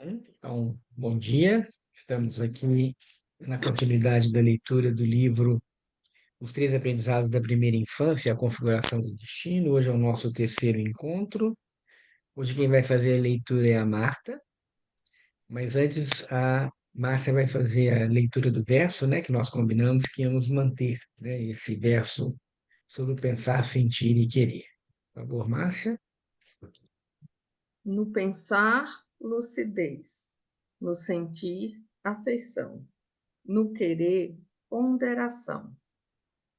Então, bom dia. Estamos aqui na continuidade da leitura do livro Os Três Aprendizados da Primeira Infância, a Configuração do Destino. Hoje é o nosso terceiro encontro. Hoje quem vai fazer a leitura é a Marta, mas antes a Márcia vai fazer a leitura do verso, né, que nós combinamos que íamos manter, né, esse verso sobre o pensar, sentir e querer. Por favor, Márcia. No pensar, lucidez. No sentir, afeição. No querer, ponderação.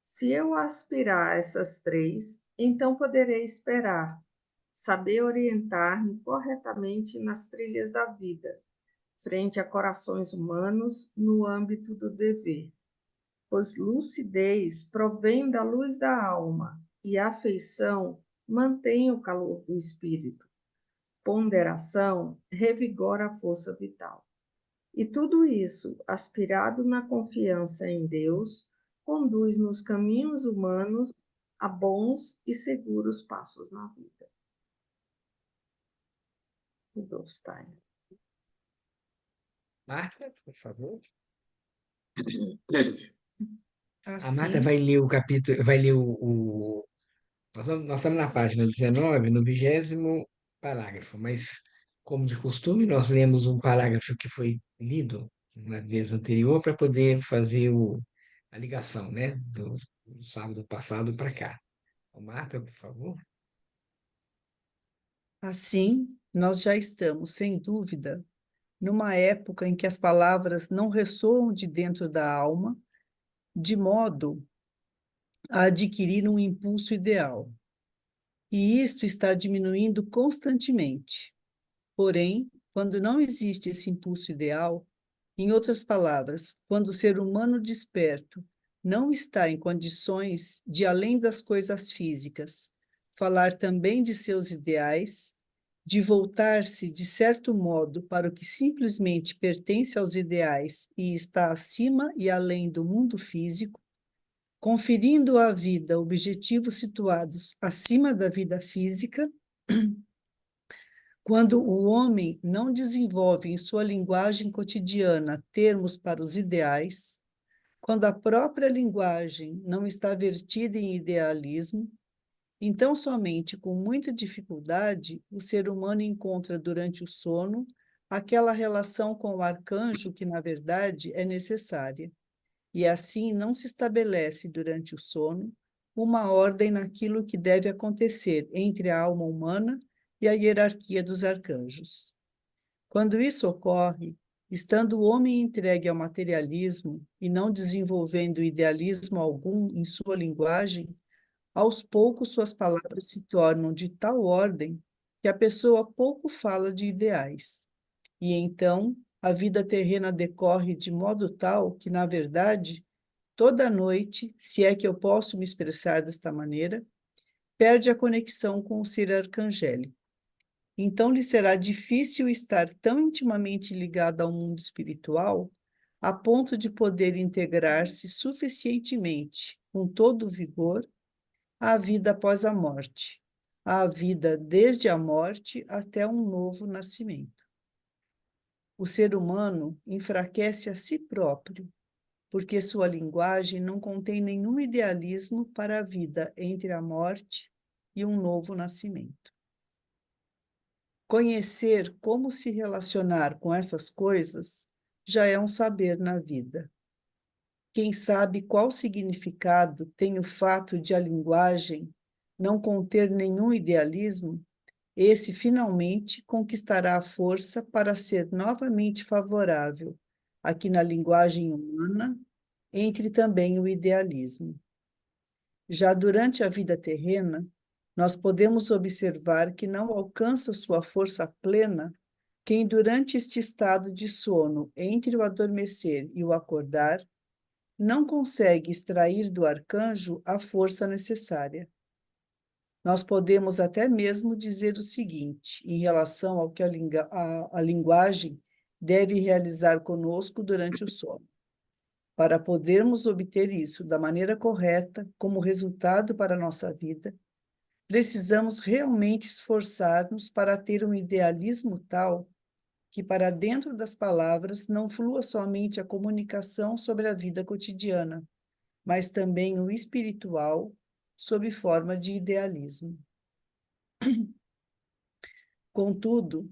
Se eu aspirar a essas três, então poderei esperar, saber orientar-me corretamente nas trilhas da vida, frente a corações humanos no âmbito do dever. Pois lucidez provém da luz da alma e afeição mantém o calor do espírito. Ponderação revigora a força vital. E tudo isso, aspirado na confiança em Deus, conduz nos caminhos humanos a bons e seguros passos na vida. Rudolf Steiner. Marta, por favor. A Marta Assim, vai ler o capítulo, vai ler nós estamos na página 19, no 20º parágrafo, mas, como de costume, nós lemos um parágrafo que foi lido na vez anterior para poder fazer a ligação, né, do sábado passado para cá. Então, Marta, por favor. assim, nós já estamos, sem dúvida, numa época em que as palavras não ressoam de dentro da alma, de modo a adquirir um impulso ideal. E isto está diminuindo constantemente. Porém, quando não existe esse impulso ideal, em outras palavras, quando o ser humano desperto não está em condições de, além das coisas físicas, falar também de seus ideais, de voltar-se, de certo modo, para o que simplesmente pertence aos ideais e está acima e além do mundo físico, conferindo à vida objetivos situados acima da vida física, quando o homem não desenvolve em sua linguagem cotidiana termos para os ideais, quando a própria linguagem não está vertida em idealismo, então somente com muita dificuldade o ser humano encontra durante o sono aquela relação com o arcanjo que, na verdade, é necessária. E assim não se estabelece durante o sono uma ordem naquilo que deve acontecer entre a alma humana e a hierarquia dos arcanjos. Quando isso ocorre, estando o homem entregue ao materialismo e não desenvolvendo idealismo algum em sua linguagem, aos poucos suas palavras se tornam de tal ordem que a pessoa pouco fala de ideais. E então a vida terrena decorre de modo tal que, na verdade, toda noite, se é que eu posso me expressar desta maneira, perde a conexão com o ser arcangélico. Então lhe será difícil estar tão intimamente ligado ao mundo espiritual a ponto de poder integrar-se suficientemente, com todo o vigor, à vida após a morte, à vida desde a morte até um novo nascimento. O ser humano enfraquece a si próprio, porque sua linguagem não contém nenhum idealismo para a vida entre a morte e um novo nascimento. Conhecer como se relacionar com essas coisas já é um saber na vida. Quem sabe qual significado tem o fato de a linguagem não conter nenhum idealismo, esse finalmente conquistará a força para ser novamente favorável, aqui na linguagem humana, entre também o idealismo. Já durante a vida terrena, nós podemos observar que não alcança sua força plena quem, durante este estado de sono, entre o adormecer e o acordar, não consegue extrair do arcanjo a força necessária. Nós podemos até mesmo dizer o seguinte, em relação ao que a linguagem deve realizar conosco durante o sono. Para podermos obter isso da maneira correta, como resultado para a nossa vida, precisamos realmente esforçar-nos para ter um idealismo tal que para dentro das palavras não flua somente a comunicação sobre a vida cotidiana, mas também o espiritual, sob forma de idealismo. Contudo,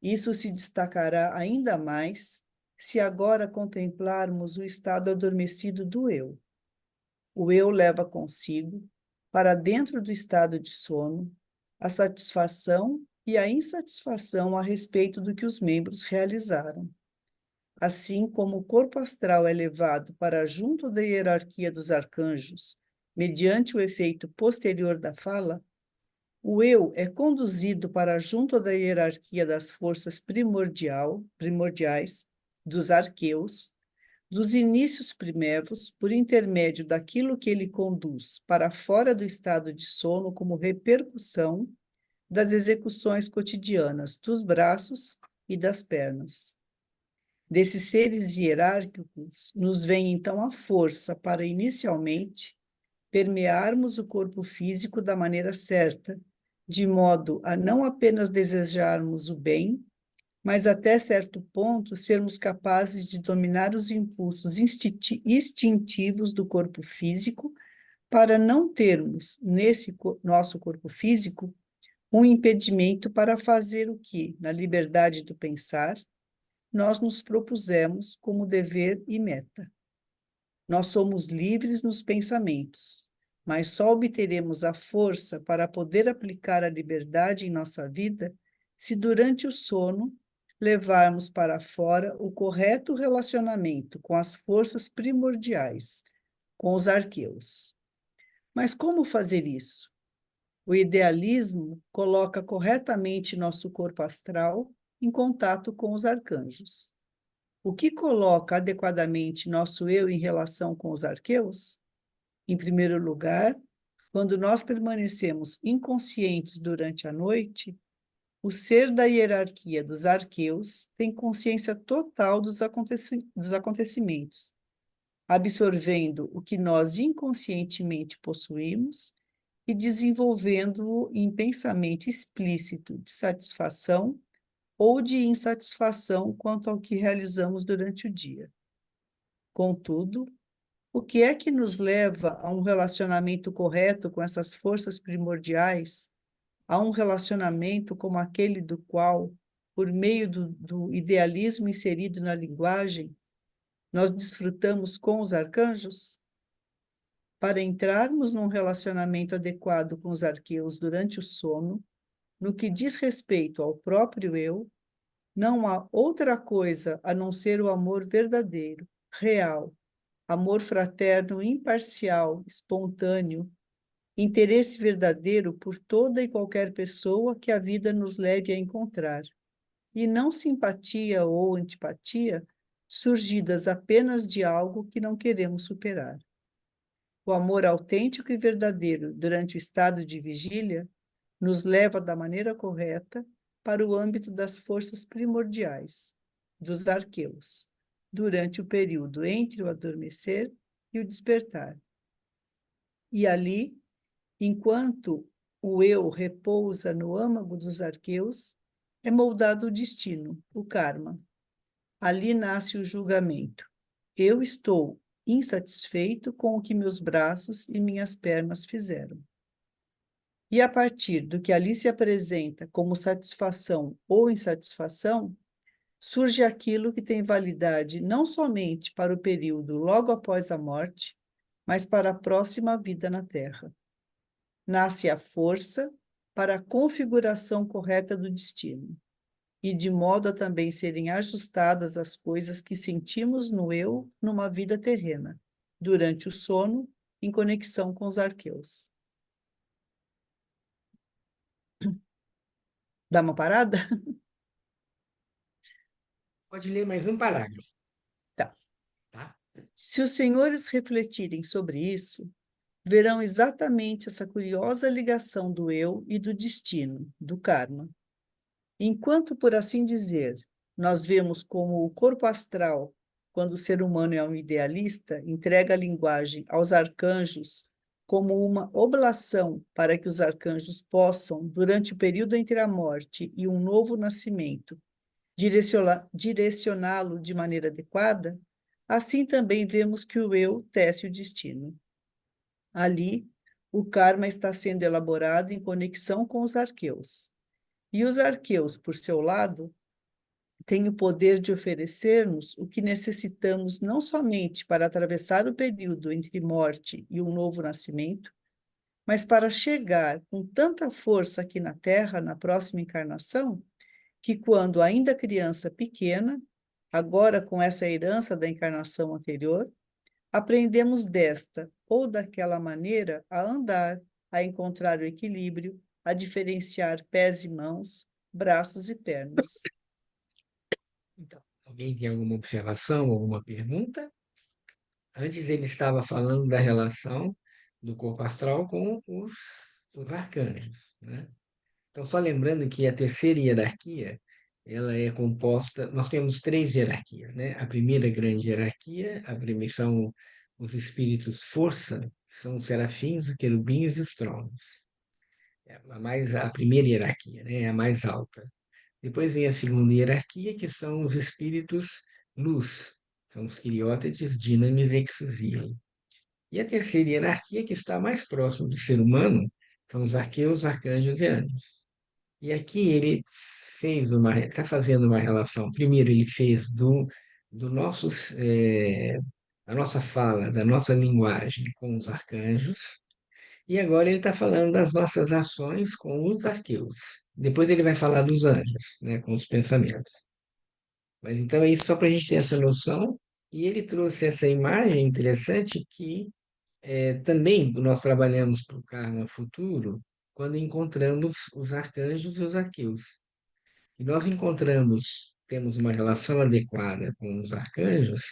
isso se destacará ainda mais se agora contemplarmos o estado adormecido do eu. O eu leva consigo, para dentro do estado de sono, a satisfação e a insatisfação a respeito do que os membros realizaram. Assim como o corpo astral é levado para junto da hierarquia dos arcanjos, mediante o efeito posterior da fala, o eu é conduzido para junto da hierarquia das forças primordiais, dos arqueus, dos inícios primevos, por intermédio daquilo que ele conduz para fora do estado de sono como repercussão das execuções cotidianas dos braços e das pernas. Desses seres hierárquicos nos vem então a força para, inicialmente, permearmos o corpo físico da maneira certa, de modo a não apenas desejarmos o bem, mas até certo ponto sermos capazes de dominar os impulsos instintivos do corpo físico, para não termos, nesse nosso corpo físico, um impedimento para fazer o que, na liberdade do pensar, nós nos propusemos como dever e meta. Nós somos livres nos pensamentos, mas só obteremos a força para poder aplicar a liberdade em nossa vida se durante o sono levarmos para fora o correto relacionamento com as forças primordiais, com os arqueus. Mas como fazer isso? O idealismo coloca corretamente nosso corpo astral em contato com os arcanjos. O que coloca adequadamente nosso eu em relação com os arqueus? Em primeiro lugar, quando nós permanecemos inconscientes durante a noite, o ser da hierarquia dos arqueus tem consciência total dos acontecimentos, absorvendo o que nós inconscientemente possuímos e desenvolvendo-o em pensamento explícito de satisfação ou de insatisfação quanto ao que realizamos durante o dia. Contudo, o que é que nos leva a um relacionamento correto com essas forças primordiais, a um relacionamento como aquele do qual, por meio do idealismo inserido na linguagem, nós desfrutamos com os arcanjos? Para entrarmos num relacionamento adequado com os arqueus durante o sono, no que diz respeito ao próprio eu, não há outra coisa a não ser o amor verdadeiro, real, amor fraterno imparcial, espontâneo, interesse verdadeiro por toda e qualquer pessoa que a vida nos leve a encontrar, e não simpatia ou antipatia surgidas apenas de algo que não queremos superar. O amor autêntico e verdadeiro durante o estado de vigília nos leva da maneira correta para o âmbito das forças primordiais, dos arqueus, durante o período entre o adormecer e o despertar. E ali, enquanto o eu repousa no âmago dos arqueus, é moldado o destino, o karma. Ali nasce o julgamento. Eu estou insatisfeito com o que meus braços e minhas pernas fizeram. E a partir do que ali se apresenta como satisfação ou insatisfação, surge aquilo que tem validade não somente para o período logo após a morte, mas para a próxima vida na Terra. Nasce a força para a configuração correta do destino, e de modo a também serem ajustadas as coisas que sentimos no eu numa vida terrena, durante o sono, em conexão com os arqueus. Dá uma parada? Pode ler mais um parágrafo. Tá. Tá? Se os senhores refletirem sobre isso, verão exatamente essa curiosa ligação do eu e do destino, do karma. Enquanto, por assim dizer, nós vemos como o corpo astral, quando o ser humano é um idealista, entrega a linguagem aos arcanjos como uma oblação para que os arcanjos possam, durante o período entre a morte e um novo nascimento, direcioná-lo de maneira adequada, assim também vemos que o eu tece o destino. Ali, o karma está sendo elaborado em conexão com os arqueus. E os arqueus, por seu lado, têm o poder de oferecer-nos o que necessitamos não somente para atravessar o período entre morte e um novo nascimento, mas para chegar com tanta força aqui na Terra, na próxima encarnação, que quando ainda criança pequena, agora com essa herança da encarnação anterior, aprendemos desta ou daquela maneira a andar, a encontrar o equilíbrio, a diferenciar pés e mãos, braços e pernas. Então, alguém tem alguma observação, alguma pergunta? Antes ele estava falando da relação do corpo astral com os arcanjos, né? Então, só lembrando que a terceira hierarquia, ela é composta, nós temos três hierarquias, né? A primeira grande hierarquia, a primeira são os espíritos força, que são os serafins, os querubins e os tronos. É a primeira hierarquia, né? É a mais alta. Depois vem a segunda hierarquia, que são os espíritos luz, são os quiriótetes, dinamis e exousiae. E a terceira hierarquia, que está mais próximo do ser humano, são os arqueus, arcanjos e anjos. E aqui ele está fazendo uma relação. Primeiro ele fez do nossos, da nossa fala, da nossa linguagem com os arcanjos, e agora ele está falando das nossas ações com os arqueus. Depois ele vai falar dos anjos, né, com os pensamentos. Mas então é isso só para a gente ter essa noção. E ele trouxe essa imagem interessante que também nós trabalhamos para o karma futuro quando encontramos os arcanjos e os arqueus. E nós temos uma relação adequada com os arcanjos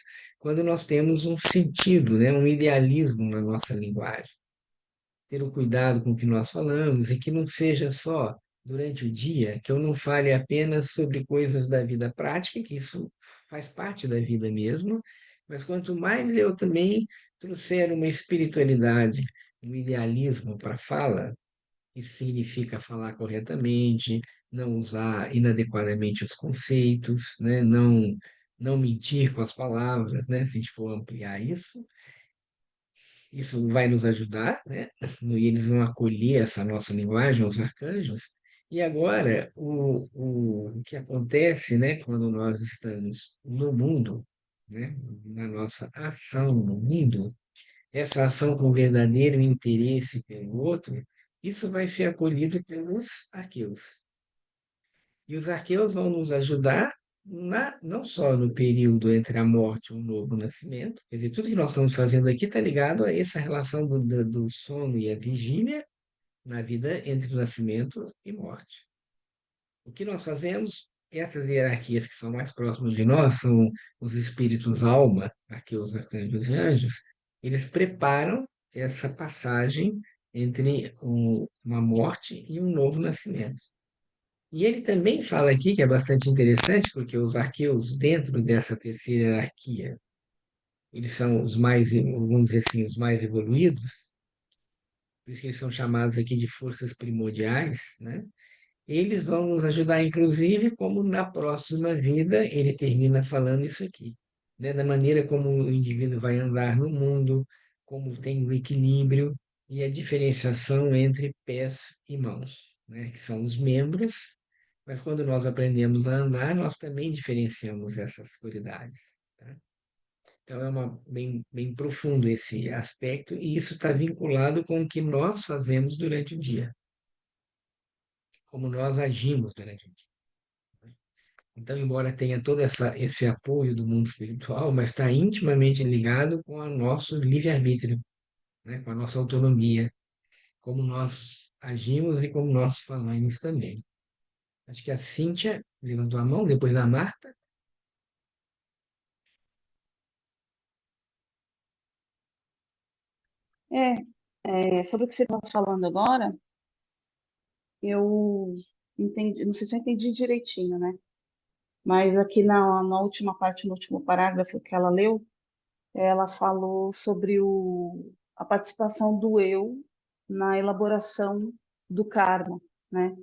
quando nós temos um sentido, né, um idealismo na nossa linguagem. Ter o cuidado com o que nós falamos e que não seja só durante o dia, que eu não fale apenas sobre coisas da vida prática, que isso faz parte da vida mesmo, mas quanto mais eu também trouxer uma espiritualidade, um idealismo para a fala, isso significa falar corretamente, não usar inadequadamente os conceitos, né? Não mentir com as palavras, né? Se a gente for ampliar isso, isso vai nos ajudar, né? E eles vão acolher essa nossa linguagem, os arcanjos. E agora, o que acontece, né, quando nós estamos no mundo, né, na nossa ação no mundo, essa ação com verdadeiro interesse pelo outro, isso vai ser acolhido pelos arqueus. E os arqueus vão nos ajudar não só no período entre a morte e o novo nascimento, quer dizer, tudo que nós estamos fazendo aqui está ligado a essa relação do sono e a vigília na vida entre o nascimento e morte. O que nós fazemos, essas hierarquias que são mais próximas de nós, são os espíritos alma, arqueus, arcanjos e anjos, eles preparam essa passagem entre uma morte e um novo nascimento. E ele também fala aqui, que é bastante interessante, porque os arqueus, dentro dessa terceira hierarquia, eles são os mais, vamos dizer assim, os mais evoluídos, por isso que eles são chamados aqui de forças primordiais, né? Eles vão nos ajudar, inclusive, como na próxima vida, ele termina falando isso aqui, né? Da maneira como o indivíduo vai andar no mundo, como tem o equilíbrio e a diferenciação entre pés e mãos, né? Que são os membros, mas quando nós aprendemos a andar, nós também diferenciamos essas qualidades, tá? Então é bem profundo esse aspecto, e isso está vinculado com o que nós fazemos durante o dia, como nós agimos durante o dia. Então, embora tenha todo esse apoio do mundo espiritual, mas está intimamente ligado com o nosso livre-arbítrio, né? Com a nossa autonomia, como nós agimos e como nós falamos também. Acho que a Cíntia levantou a mão, depois a Marta. Sobre o que você está falando agora, eu entendi, não sei se eu entendi direitinho, né? Mas aqui na última parte, no último parágrafo que ela leu, ela falou sobre a participação do eu na elaboração do karma, né?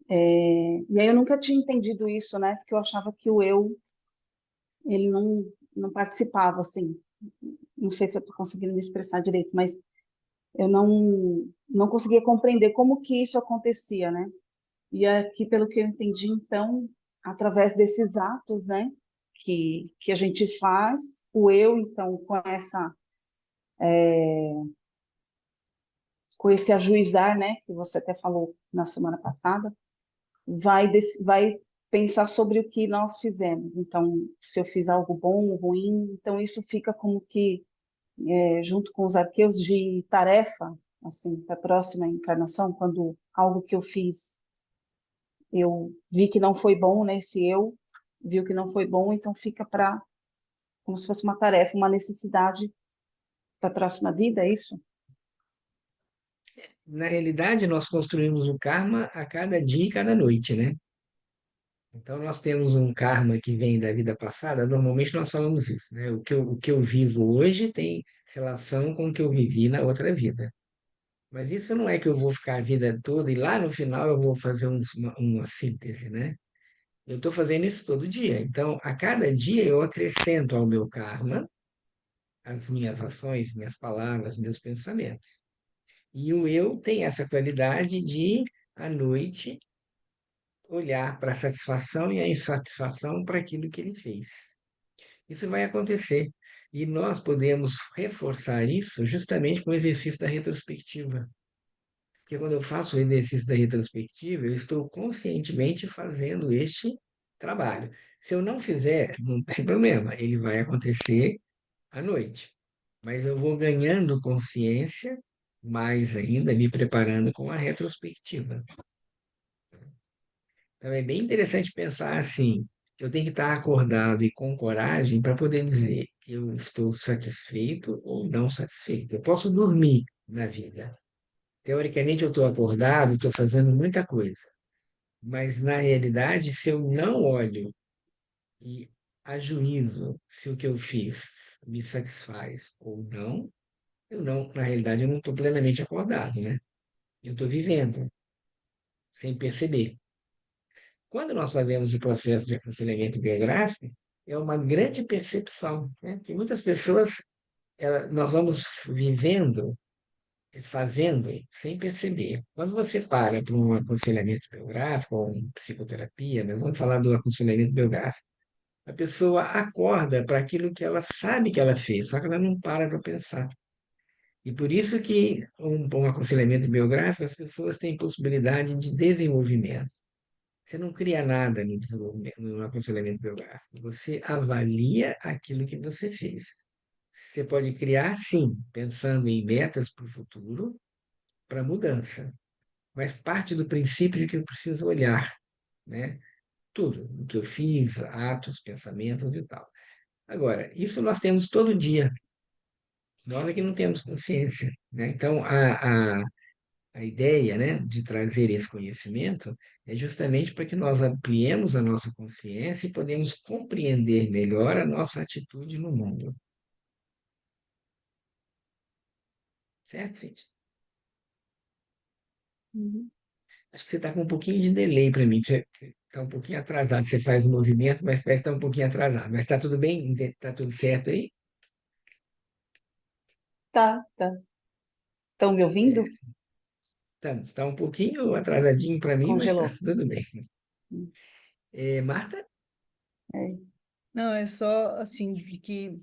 E aí eu nunca tinha entendido isso, né? Porque eu achava que o eu, ele não participava, assim. Não sei se eu estou conseguindo me expressar direito, mas eu não conseguia compreender como que isso acontecia, né? E aqui, pelo que eu entendi, então, através desses atos, né, que a gente faz, o eu, então, com esse ajuizar, né, que você até falou na semana passada, vai pensar sobre o que nós fizemos. Então, se eu fiz algo bom ou ruim, então isso fica como que, junto com os arqueus de tarefa, assim, para a próxima encarnação, quando algo que eu fiz eu vi que não foi bom, né? Se eu viu que não foi bom, então fica para como se fosse uma tarefa, uma necessidade para a próxima vida, é isso? Na realidade, nós construímos o karma a cada dia e cada noite, né? Então, nós temos um karma que vem da vida passada. Normalmente, nós falamos isso, né? O que eu vivo hoje tem relação com o que eu vivi na outra vida. Mas isso não é que eu vou ficar a vida toda e lá no final eu vou fazer uma síntese, né? Eu estou fazendo isso todo dia. Então, a cada dia eu acrescento ao meu karma as minhas ações, minhas palavras, meus pensamentos. E o eu tem essa qualidade de, à noite, olhar para a satisfação e a insatisfação para aquilo que ele fez. Isso vai acontecer. E nós podemos reforçar isso justamente com o exercício da retrospectiva. Porque quando eu faço o exercício da retrospectiva, eu estou conscientemente fazendo este trabalho. Se eu não fizer, não tem problema, ele vai acontecer à noite. Mas eu vou ganhando consciência, mais ainda, me preparando com a retrospectiva. Então é bem interessante pensar assim, eu tenho que estar acordado e com coragem para poder dizer, eu estou satisfeito ou não satisfeito. Eu posso dormir na vida. Teoricamente eu estou acordado, estou fazendo muita coisa. Mas na realidade, se eu não olho e ajuizo se o que eu fiz me satisfaz ou não, eu não, na realidade, eu não estou plenamente acordado, né? Eu estou vivendo, sem perceber. Quando nós fazemos o processo de aconselhamento biográfico, é uma grande percepção, né? Que muitas pessoas, nós vamos vivendo, fazendo, sem perceber. Quando você para para um aconselhamento biográfico, ou uma psicoterapia, nós vamos falar do aconselhamento biográfico, a pessoa acorda para aquilo que ela sabe que ela fez, só que ela não para pensar. E por isso que um bom aconselhamento biográfico, as pessoas têm possibilidade de desenvolvimento. Você não cria nada no desenvolvimento, no aconselhamento biográfico. Você avalia aquilo que você fez. Você pode criar, sim, pensando em metas para o futuro, para mudança. Mas parte do princípio de que eu preciso olhar, né? Tudo, o que eu fiz, atos, pensamentos e tal. Agora, isso nós temos todo dia. Nós é que não temos consciência, né? Então, a ideia, né, de trazer esse conhecimento é justamente para que nós ampliemos a nossa consciência e podemos compreender melhor a nossa atitude no mundo. Certo, Cíntia? Uhum. Acho que você está com um pouquinho de delay para mim. Você está um pouquinho atrasado. Você faz o movimento, mas parece que está um pouquinho atrasado. Mas está tudo bem? Está tudo certo aí? Tá, tá. Estão me ouvindo? Está um pouquinho atrasadinho para mim, mas está Congelou. tudo bem. Hum. Marta? É. Não, é só assim de que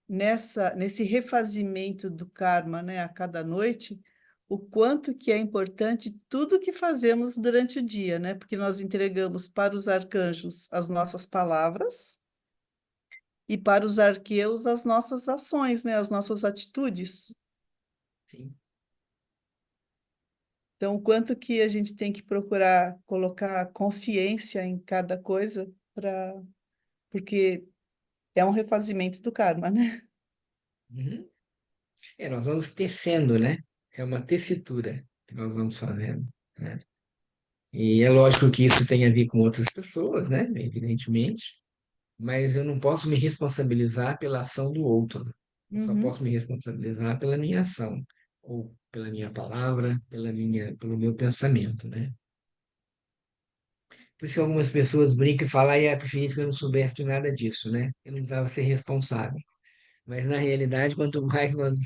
nesse refazimento do karma, né, a cada noite, o quanto que é importante tudo que fazemos durante o dia, né? Porque nós entregamos para os arcanjos as nossas palavras e para os arqueus as nossas ações, né, as nossas atitudes. Sim. Então, o quanto que a gente tem que procurar colocar consciência em cada coisa para porque é um refazimento do karma, né? Uhum. Nós vamos tecendo, né? É uma tessitura que nós vamos fazendo, né? E é lógico que isso tem a ver com outras pessoas, né? Evidentemente, mas eu não posso me responsabilizar pela ação do outro. Eu só Uhum. posso me responsabilizar pela minha ação, ou pela minha palavra, pelo meu pensamento, né? Por isso que algumas pessoas brincam e falam, ah, preferia que eu não soubesse de nada disso, né? Eu não precisava ser responsável. Mas, na realidade, quanto mais nós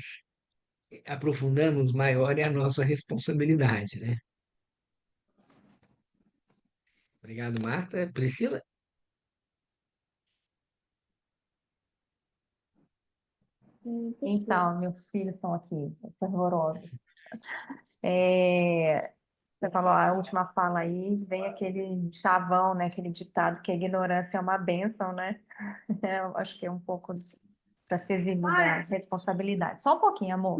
aprofundamos, maior é a nossa responsabilidade, né? Obrigado, Marta. Priscila? Então, meus filhos estão aqui, fervorosos. É, você falou a última fala aí, vem aquele chavão, né? Aquele ditado que a ignorância é uma bênção, né? Eu acho que é um pouco para ser eximir da responsabilidade. Só um pouquinho, amor.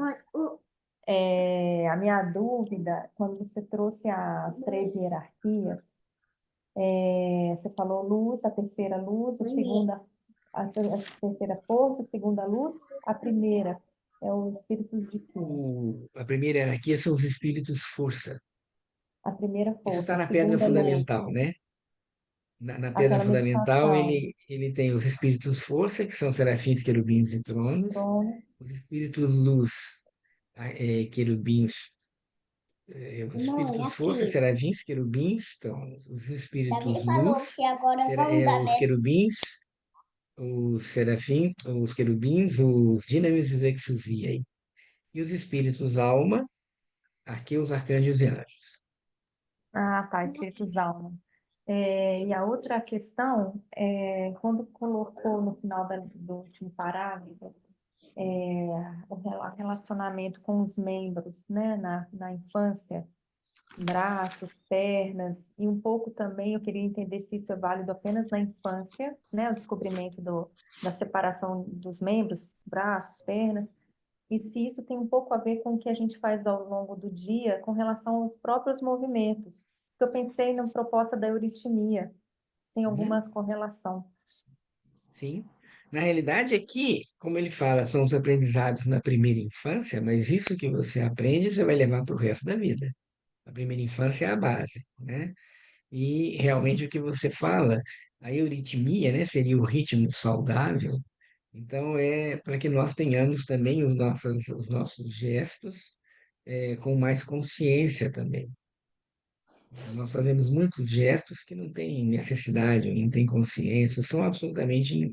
A minha dúvida, quando você trouxe as três hierarquias, você falou luz, a terceira luz, a segunda, a terceira força, a segunda luz, a primeira é o espírito de quê? A primeira hierarquia são os espíritos força. A primeira Isso força, está a na pedra segunda luz, fundamental, né? Na pedra aquela fundamental, meditação, ele tem os espíritos força, que são serafins, querubins e tronos, trono, os espíritos luz, querubins, os espíritos força, serafins, querubins, tronos, os espíritos luz, os querubins, os serafins, os querubins, os dinamis e os exousia, e os espíritos alma, arqueus, arcanjos e anjos. ah, tá, espíritos alma. E a outra questão é quando colocou no final do último parágrafo o relacionamento com os membros, né, na infância, braços, pernas, e um pouco também eu queria entender se isso é válido apenas na infância, né, o descobrimento da separação dos membros, braços, pernas, e se isso tem um pouco a ver com o que a gente faz ao longo do dia com relação aos próprios movimentos. Eu pensei na proposta da euritmia, tem Uhum. alguma correlação. Sim. Na realidade, aqui, como ele fala, são os aprendizados na primeira infância, mas isso que você aprende, você vai levar para o resto da vida. A primeira infância é a base, né? E realmente o que você fala, a euritmia, né, seria o ritmo saudável. Então, é para que nós tenhamos também os nossos gestos com mais consciência também. Nós fazemos muitos gestos que não têm necessidade, ou não têm consciência, são absolutamente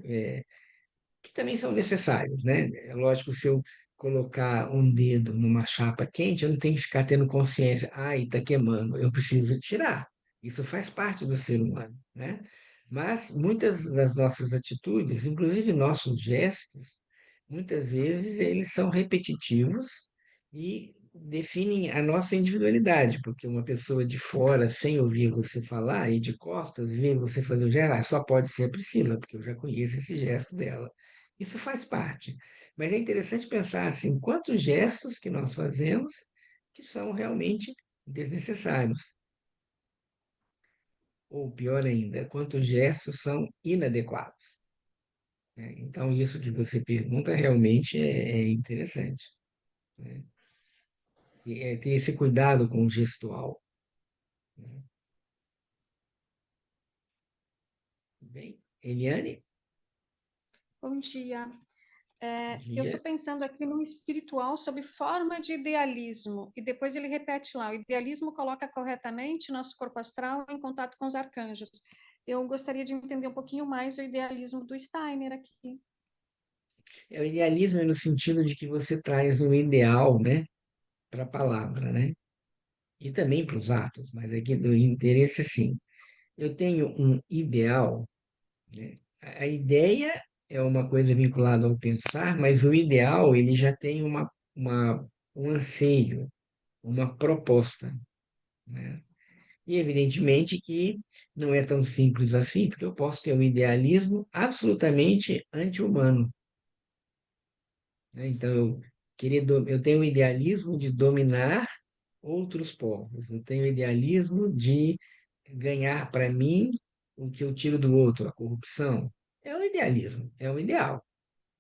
que também são necessários, né? É lógico, se eu colocar um dedo numa chapa quente, eu não tenho que ficar tendo consciência, ai, está queimando, eu preciso tirar. Isso faz parte do ser humano, né? Mas muitas das nossas atitudes, inclusive nossos gestos, muitas vezes eles são repetitivos e definem a nossa individualidade, porque uma pessoa de fora, sem ouvir você falar, e de costas, ver você fazer o gesto, só pode ser a Priscila, porque eu já conheço esse gesto dela. Isso faz parte. Mas é interessante pensar assim, quantos gestos que nós fazemos que são realmente desnecessários. Ou pior ainda, quantos gestos são inadequados, né? Então, isso que você pergunta realmente é interessante, né? Ter esse cuidado com o gestual, né? Bem, Eliane, Bom dia. Eu estou dia. pensando aqui num espiritual sob forma de idealismo, e depois ele repete lá: o idealismo coloca corretamente nosso corpo astral em contato com os arcanjos. Eu gostaria de entender um pouquinho mais o idealismo do Steiner aqui. O idealismo é no sentido de que você traz um ideal, né, para a palavra, né? E também para os atos, mas aqui do interesse, assim, eu tenho um ideal, né? A ideia é uma coisa vinculada ao pensar, mas o ideal ele já tem um anseio, uma proposta, né? E evidentemente que não é tão simples assim, porque eu posso ter um idealismo absolutamente anti-humano, né? Então eu tenho o idealismo de dominar outros povos, eu tenho o idealismo de ganhar para mim o que eu tiro do outro, a corrupção. É um idealismo, é um ideal,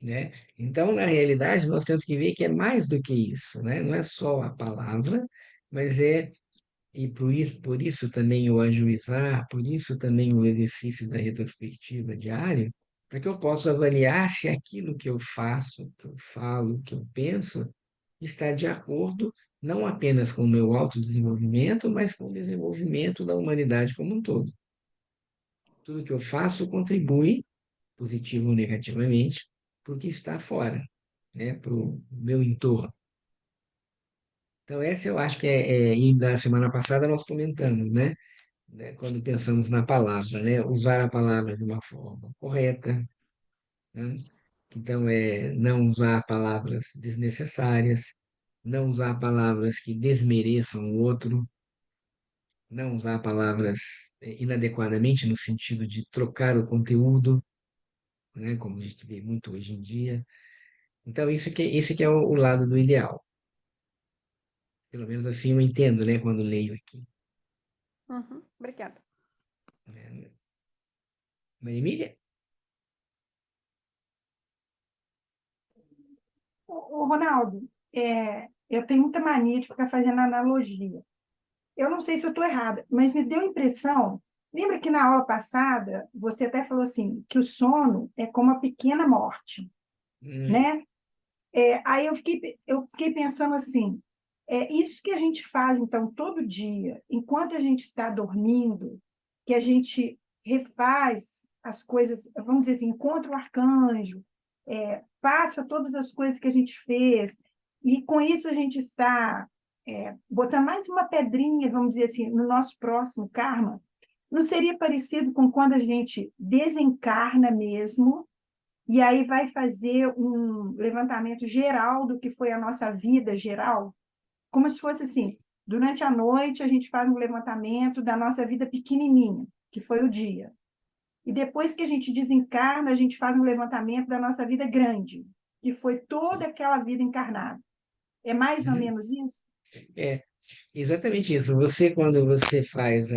né? Então, na realidade, nós temos que ver que é mais do que isso, né? Não é só a palavra, mas e por isso também o ajuizar, por isso também o exercício da retrospectiva diária, para que eu possa avaliar se aquilo que eu faço, que eu falo, que eu penso, está de acordo não apenas com o meu autodesenvolvimento, mas com o desenvolvimento da humanidade como um todo. Tudo que eu faço contribui, positivo ou negativamente, para o que está fora, né? Para o meu entorno. Então, essa eu acho que e da semana passada nós comentamos, né? Quando pensamos na palavra, né? Usar a palavra de uma forma correta, né? Então, não usar palavras desnecessárias, não usar palavras que desmereçam o outro, não usar palavras inadequadamente no sentido de trocar o conteúdo, né? Como a gente vê muito hoje em dia. Então, esse que é o lado do ideal. Pelo menos assim eu entendo, né? Quando leio aqui. Uhum, obrigada. Né? Maria Emília? Ô, Ronaldo, eu tenho muita mania de ficar fazendo analogia. Eu não sei se eu estou errada, mas me deu a impressão. Lembra que na aula passada você até falou assim que o sono é como a pequena morte, Hum, né? Aí eu fiquei pensando assim, é isso que a gente faz então todo dia, enquanto a gente está dormindo, que a gente refaz as coisas, vamos dizer assim, encontra o arcanjo, passa todas as coisas que a gente fez, e com isso a gente está botando mais uma pedrinha, vamos dizer assim, no nosso próximo karma. Não seria parecido com quando a gente desencarna mesmo, e aí vai fazer um levantamento geral do que foi a nossa vida geral, como se fosse assim, durante a noite a gente faz um levantamento da nossa vida pequenininha, que foi o dia. E depois que a gente desencarna, a gente faz um levantamento da nossa vida grande, que foi toda sim. aquela vida encarnada. É mais ou Uhum. menos isso? É exatamente isso. Você, quando você faz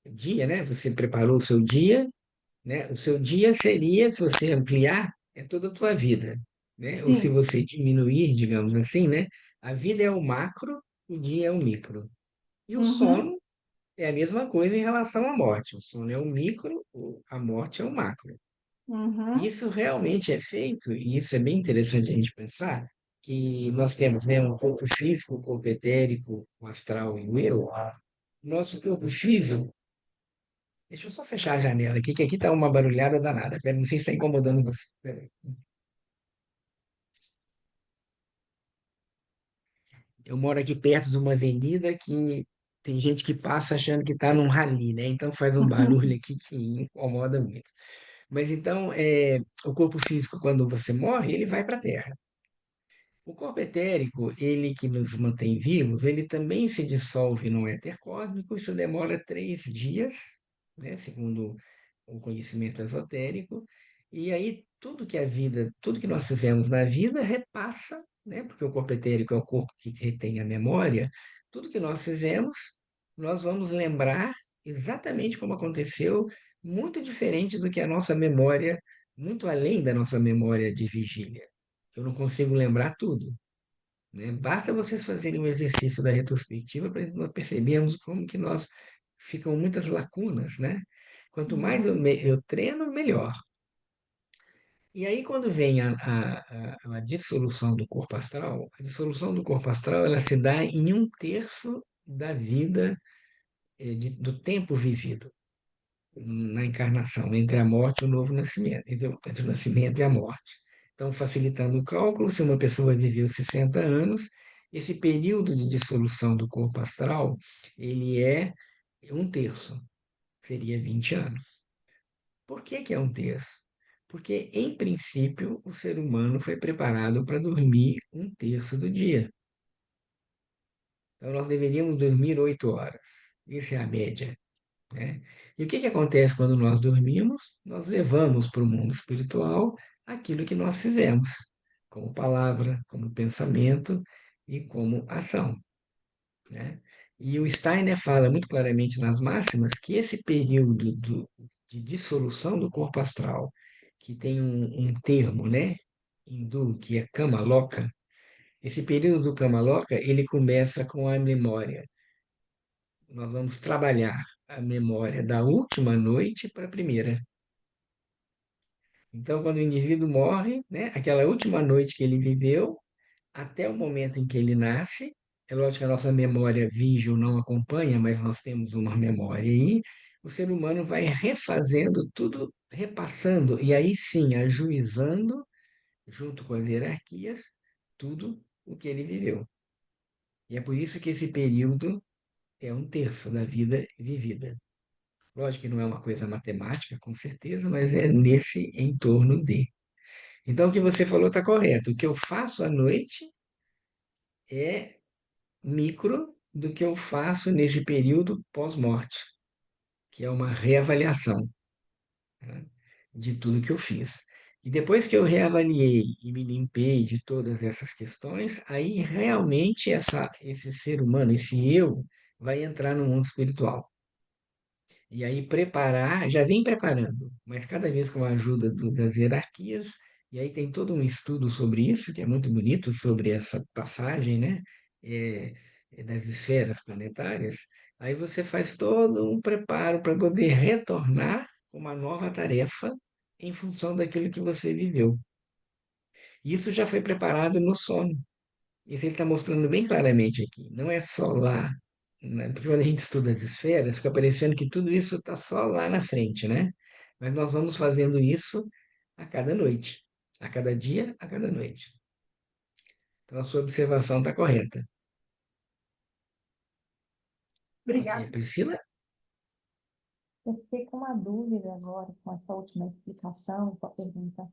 o dia, né? Você preparou o seu dia, né? O seu dia seria, se você ampliar, é toda a tua vida, né? Ou se Sim. você diminuir, digamos assim, né? A vida é o macro, o dia é o micro. E o Uhum, sono é a mesma coisa em relação à morte. O sono é o micro, a morte é o macro. uhum, Isso realmente é feito, e isso é bem interessante a gente pensar, que nós temos, né, um corpo físico, um corpo etérico, o astral e o eu. Nosso corpo físico, deixa eu só fechar a janela aqui, que aqui tá uma barulhada danada. Pera, não sei se está incomodando você. Pera aí. Eu moro aqui perto de uma avenida que tem gente que passa achando que está num rally, né? Então faz um barulho aqui que incomoda muito. Mas então, o corpo físico, quando você morre, ele vai para a Terra. O corpo etérico, ele que nos mantém vivos, ele também se dissolve no éter cósmico, isso demora 3 dias, né, segundo o conhecimento esotérico, e aí tudo que a vida, tudo que nós fizemos na vida repassa, né, porque o corpo etérico é o corpo que retém a memória, tudo que nós fizemos, nós vamos lembrar exatamente como aconteceu, muito diferente do que a nossa memória, muito além da nossa memória de vigília. Eu não consigo lembrar tudo, né? Basta vocês fazerem o exercício da retrospectiva para nós percebermos como que nós ficam muitas lacunas, né? Quanto mais uhum. eu treino, melhor. E aí, quando vem a dissolução do corpo astral, a dissolução do corpo astral ela se dá em 1/3 da vida, do tempo vivido na encarnação, entre a morte e o novo nascimento, entre o nascimento e a morte. Então, facilitando o cálculo, se uma pessoa viveu 60 anos, esse período de dissolução do corpo astral, ele é 1/3, seria 20 anos. Por que que é 1/3? Porque, em princípio, o ser humano foi preparado para dormir 1/3 do dia. Então, nós deveríamos dormir 8 horas. Isso é a média, né? E o que que acontece quando nós dormimos? Nós levamos para o mundo espiritual aquilo que nós fizemos, como palavra, como pensamento e como ação, né? E o Steiner fala muito claramente nas máximas que esse período de dissolução do corpo astral, que tem um termo, né, hindu, que é Kama Loka, esse período do Kama Loka, ele começa com a memória. Nós vamos trabalhar a memória da última noite para a primeira. Então, quando o indivíduo morre, né, aquela última noite que ele viveu, até o momento em que ele nasce, é lógico que a nossa memória vígil não acompanha, mas nós temos uma memória aí. o ser humano vai refazendo tudo, repassando, e aí sim, ajuizando, junto com as hierarquias, tudo o que ele viveu. E é por isso que esse período é um terço da vida vivida. Lógico que não é uma coisa matemática, com certeza, mas é nesse entorno de. Então, o que você falou está correto. O que eu faço à noite é micro do que eu faço nesse período pós-morte, que é uma reavaliação, né, de tudo que eu fiz. E depois que eu reavaliei e me limpei de todas essas questões, aí realmente esse ser humano, esse eu, vai entrar no mundo espiritual. E aí preparar, já vem preparando, mas cada vez com a ajuda das hierarquias, e aí tem todo um estudo sobre isso, que é muito bonito, sobre essa passagem, né, é, das esferas planetárias, aí você faz todo um preparo para poder retornar com uma nova tarefa em função daquilo que você viveu. Isso já foi preparado no sono. Isso ele está mostrando bem claramente aqui. Não é só lá, né? Porque quando a gente estuda as esferas, fica parecendo que tudo isso está só lá na frente, né? Mas nós vamos fazendo isso a cada noite, a cada dia, a cada noite. Então a sua observação está correta. Obrigada. Priscila, Eu fiquei com uma dúvida agora com essa última explicação, com a pergunta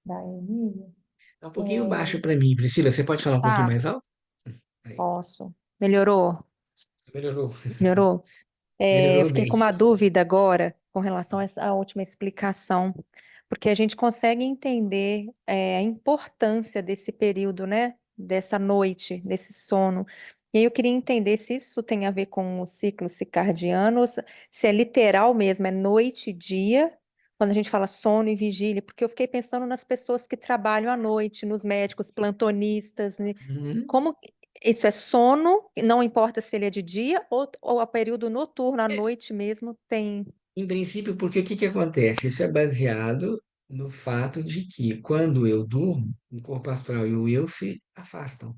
da Emília. está um pouquinho baixo para mim. Priscila, você pode falar um pouquinho Tá, mais alto? Aí, posso. Melhorou? melhorou. Melhorou? Eu Melhorou fiquei bem. com uma dúvida agora com relação a essa última explicação, porque a gente consegue entender a importância desse período, né? Dessa noite, desse sono. E aí eu queria entender se isso tem a ver com o ciclo circadiano, ou se é literal mesmo, é noite e dia, quando a gente fala sono e vigília, porque eu fiquei pensando nas pessoas que trabalham à noite, nos médicos, plantonistas, né? Uhum. Como isso é sono, não importa se ele é de dia ou a período noturno, à noite mesmo, tem. Em princípio, porque o que que acontece? Isso é baseado no fato de que, quando eu durmo, o corpo astral e o eu se afastam,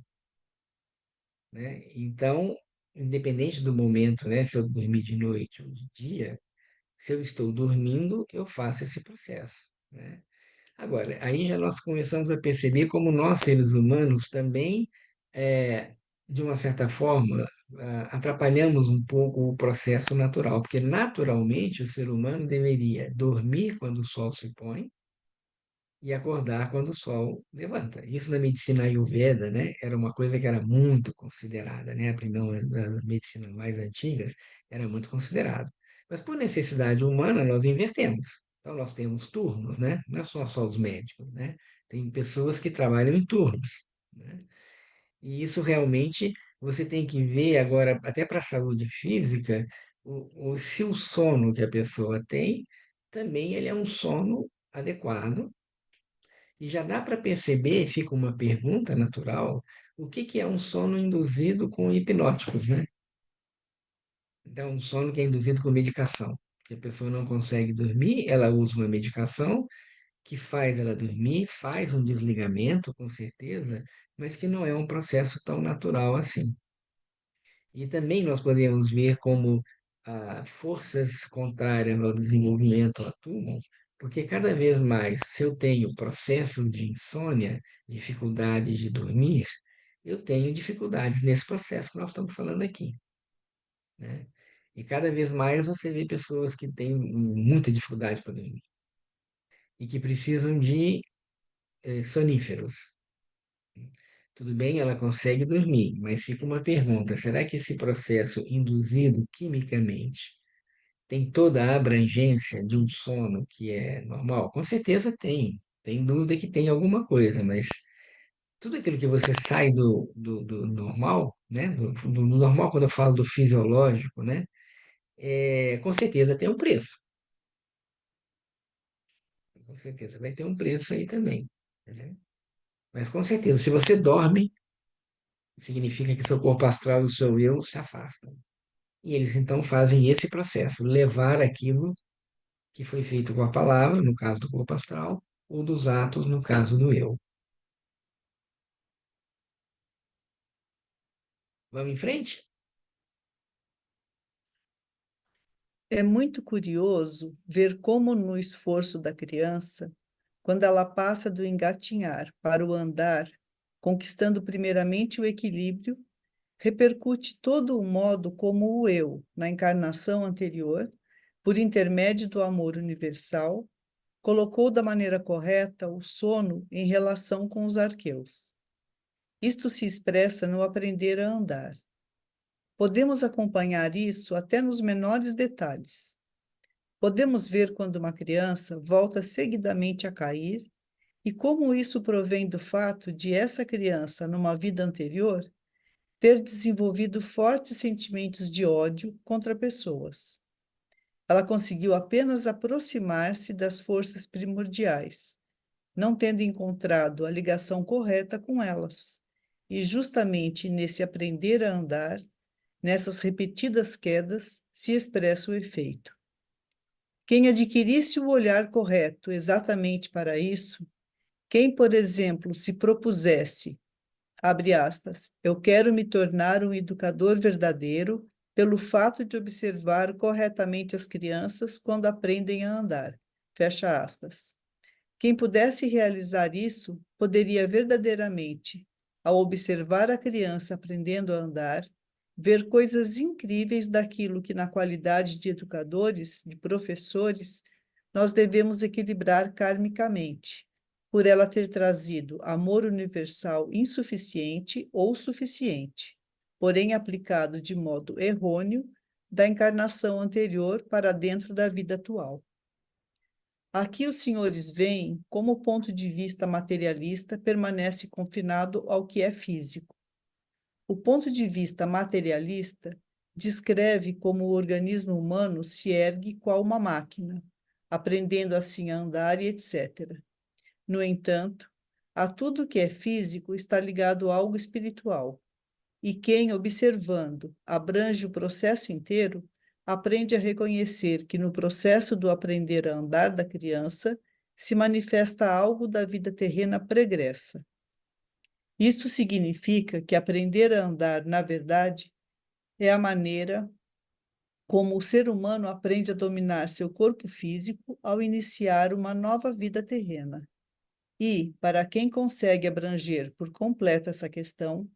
né? Então, independente do momento, né, se eu dormir de noite ou de dia, se eu estou dormindo, eu faço esse processo, né? Agora, aí já nós começamos a perceber como nós, seres humanos, também, de uma certa forma, atrapalhamos um pouco o processo natural, porque naturalmente o ser humano deveria dormir quando o sol se põe e acordar quando o sol levanta. Isso na medicina Ayurveda, né, era uma coisa que era muito considerada, né, a primeira das medicinas mais antigas era muito considerado. Mas por necessidade humana nós invertemos. Então nós temos turnos, né? Não é só os médicos, né? Tem pessoas que trabalham em turnos, né? E isso realmente você tem que ver agora, até para a saúde física, se o sono que a pessoa tem, também ele é um sono adequado, e já dá para perceber, fica uma pergunta natural, o que que é um sono induzido com hipnóticos, né? Então, um sono que é induzido com medicação, que a pessoa não consegue dormir, ela usa uma medicação que faz ela dormir, faz um desligamento, com certeza, mas que não é um processo tão natural assim. E também nós podemos ver como forças contrárias ao desenvolvimento atuam, porque cada vez mais, se eu tenho processos de insônia, dificuldade de dormir, eu tenho dificuldades nesse processo que nós estamos falando aqui, né? E cada vez mais você vê pessoas que têm muita dificuldade para dormir e que precisam de soníferos. Tudo bem, ela consegue dormir, mas fica uma pergunta: será que esse processo induzido quimicamente tem toda a abrangência de um sono que é normal? Com certeza tem. Tem dúvida que tem alguma coisa, mas tudo aquilo que você sai do normal, né? Do normal, quando eu falo do fisiológico, né? Com certeza tem um preço. Com certeza vai ter um preço aí também, né? Mas com certeza, se você dorme, significa que seu corpo astral e o seu eu se afastam. E eles então fazem esse processo, levar aquilo que foi feito com a palavra, no caso do corpo astral, ou dos atos, no caso do eu. Vamos em frente? É muito curioso ver como no esforço da criança, quando ela passa do engatinhar para o andar, conquistando primeiramente o equilíbrio, repercute todo o modo como o eu, na encarnação anterior, por intermédio do amor universal, colocou da maneira correta o sono em relação com os arqueus. Isto se expressa no aprender a andar. Podemos acompanhar isso até nos menores detalhes. Podemos ver quando uma criança volta seguidamente a cair e como isso provém do fato de essa criança, numa vida anterior, ter desenvolvido fortes sentimentos de ódio contra pessoas. Ela conseguiu apenas aproximar-se das forças primordiais, não tendo encontrado a ligação correta com elas. E justamente nesse aprender a andar, nessas repetidas quedas, se expressa o efeito. Quem adquirisse o olhar correto exatamente para isso, quem, por exemplo, se propusesse, abre aspas, eu quero me tornar um educador verdadeiro pelo fato de observar corretamente as crianças quando aprendem a andar, fecha aspas. Quem pudesse realizar isso poderia verdadeiramente, ao observar a criança aprendendo a andar, ver coisas incríveis daquilo que, na qualidade de educadores, de professores, nós devemos equilibrar karmicamente, por ela ter trazido amor universal insuficiente ou suficiente, porém aplicado de modo errôneo da encarnação anterior para dentro da vida atual. Aqui os senhores veem como o ponto de vista materialista permanece confinado ao que é físico. O ponto de vista materialista descreve como o organismo humano se ergue qual uma máquina, aprendendo assim a andar e etc. No entanto, a tudo que é físico está ligado a algo espiritual, e quem, observando, abrange o processo inteiro, aprende a reconhecer que no processo do aprender a andar da criança se manifesta algo da vida terrena pregressa. Isto significa que aprender a andar, na verdade, é a maneira como o ser humano aprende a dominar seu corpo físico ao iniciar uma nova vida terrena. E, para quem consegue abranger por completo essa questão,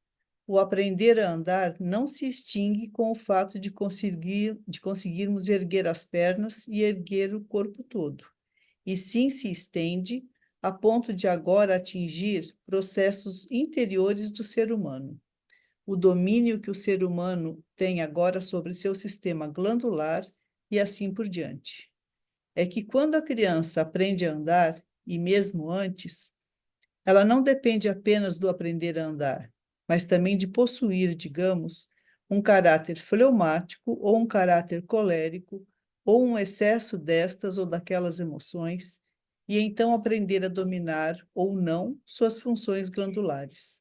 o aprender a andar não se extingue com o fato de conseguirmos erguer as pernas e erguer o corpo todo, e sim se estende a ponto de agora atingir processos interiores do ser humano. O domínio que o ser humano tem agora sobre seu sistema glandular e assim por diante. É que quando a criança aprende a andar, e mesmo antes, ela não depende apenas do aprender a andar, mas também de possuir, digamos, um caráter fleumático ou um caráter colérico, ou um excesso destas ou daquelas emoções, e então aprender a dominar ou não suas funções glandulares.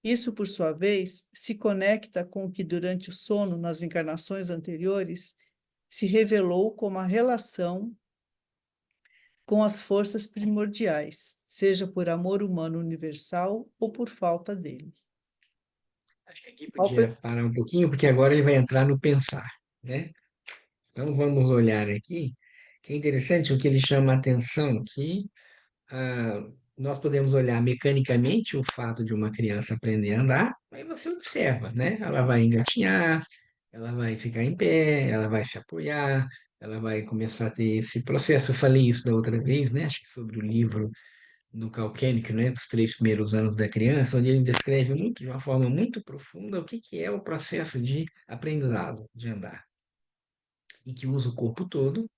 Isso, por sua vez, se conecta com o que durante o sono, nas encarnações anteriores, se revelou como a relação com as forças primordiais, seja por amor humano universal ou por falta dele. Acho que aqui podia parar um pouquinho, porque agora ele vai entrar no pensar, né? Então vamos olhar aqui, que é interessante o que ele chama a atenção, que ah, nós podemos olhar mecanicamente o fato de uma criança aprender a andar, aí você observa, né? Ela vai engatinhar, ela vai ficar em pé, ela vai se apoiar, ela vai começar a ter esse processo. Eu falei isso da outra vez, né? Acho que sobre o livro no Calquênico, né? Dos 3 primeiros anos da criança, onde ele descreve muito, de uma forma muito profunda, o que que é o processo de aprendizado, de andar, e que usa o corpo todo.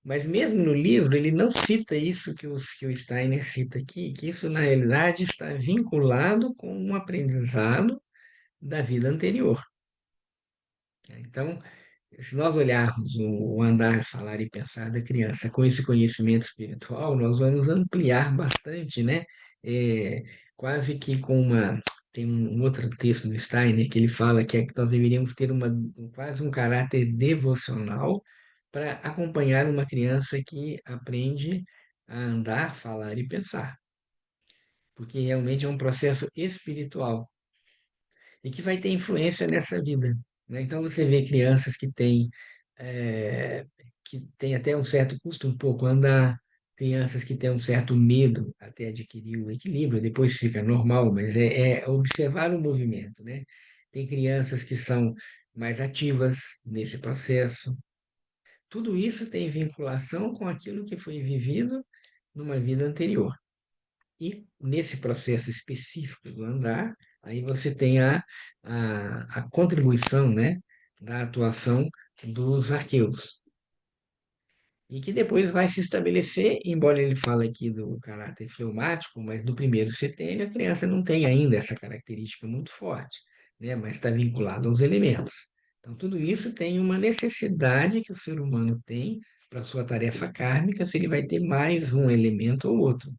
Mas mesmo no livro, ele não cita isso que o Steiner cita aqui, que isso, na realidade, está vinculado com um aprendizado da vida anterior. Então, se nós olharmos o andar, falar e pensar da criança com esse conhecimento espiritual, nós vamos ampliar bastante, né? É, quase que com uma. Tem um outro texto do Steiner que ele fala que, que nós deveríamos ter quase um caráter devocional para acompanhar uma criança que aprende a andar, falar e pensar, porque realmente é um processo espiritual e que vai ter influência nessa vida, né? Então você vê crianças que têm que tem até um certo custo um pouco andar, crianças que têm um certo medo até adquirir o equilíbrio, depois fica normal, mas é observar o movimento, né? Tem crianças que são mais ativas nesse processo. Tudo isso tem vinculação com aquilo que foi vivido numa vida anterior. E nesse processo específico do andar, aí você tem a contribuição, né, da atuação dos arqueus. E que depois vai se estabelecer, embora ele fale aqui do caráter fleumático, mas no primeiro setênio a criança não tem ainda essa característica muito forte, né, mas está vinculado aos elementos. Então, tudo isso tem uma necessidade que o ser humano tem para sua tarefa kármica, se ele vai ter mais um elemento ou outro.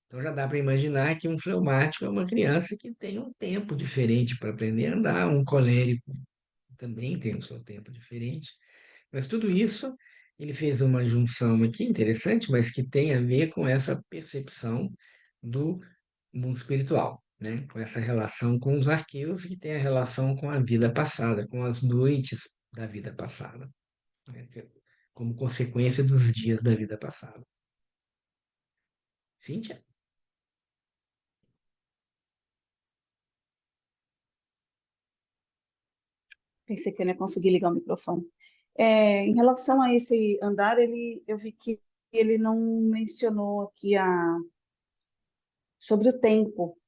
Então já dá para imaginar que um fleumático é uma criança que tem um tempo diferente para aprender a andar, um colérico também tem o seu tempo diferente. Mas tudo isso, ele fez uma junção aqui interessante, mas que tem a ver com essa percepção do mundo espiritual, né? Com essa relação com os arqueus, que tem a relação com a vida passada, com as noites da vida passada, né? Como consequência dos dias da vida passada. Cíntia? Pensei que eu não ia conseguir ligar o microfone. Em relação a esse andar, eu vi que ele não mencionou aqui sobre o tempo.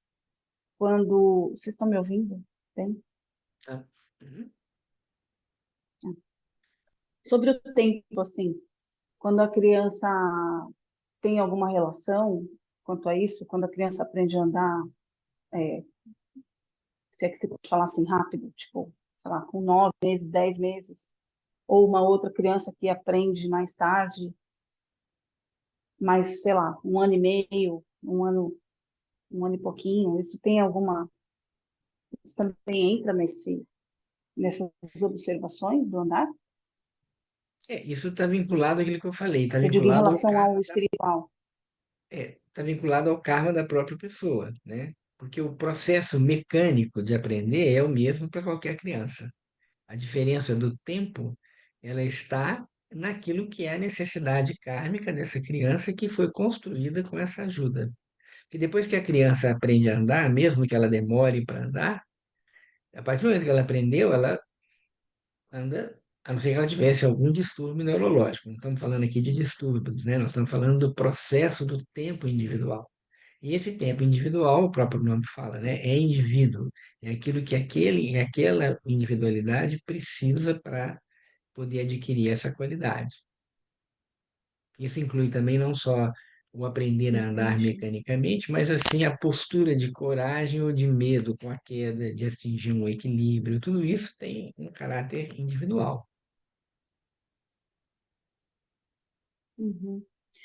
Quando. Vocês estão me ouvindo? Bem? Tá. Uhum. Sobre o tempo, assim, quando a criança tem alguma relação quanto a isso, quando a criança aprende a andar, é, se é que se pode falar assim rápido, tipo, sei lá, com 9 meses, 10 meses, ou uma outra criança que aprende mais tarde, mais, sei lá, 1 ano e meio, 1 ano e pouquinho, isso tem alguma, isso também entra nessas observações do andar? Isso está vinculado àquilo que eu falei, está Eu digo em vinculado ao relação ao karma espiritual. tá vinculado ao karma da própria pessoa, né? Porque o processo mecânico de aprender é o mesmo para qualquer criança. A diferença do tempo, ela está naquilo que é a necessidade kármica dessa criança que foi construída com essa ajuda. E depois que a criança aprende a andar, mesmo que ela demore para andar, a partir do momento que ela aprendeu, ela anda, a não ser que ela tivesse algum distúrbio neurológico. Não estamos falando aqui de distúrbios, né? Nós estamos falando do processo do tempo individual. E esse tempo individual, o próprio nome fala, né? É indivíduo. É aquilo que aquela individualidade precisa para poder adquirir essa qualidade. Isso inclui também não só o aprender a andar Entendi. mecanicamente, mas assim a postura de coragem ou de medo com a queda, de atingir um equilíbrio. Tudo isso tem um caráter individual. Uhum.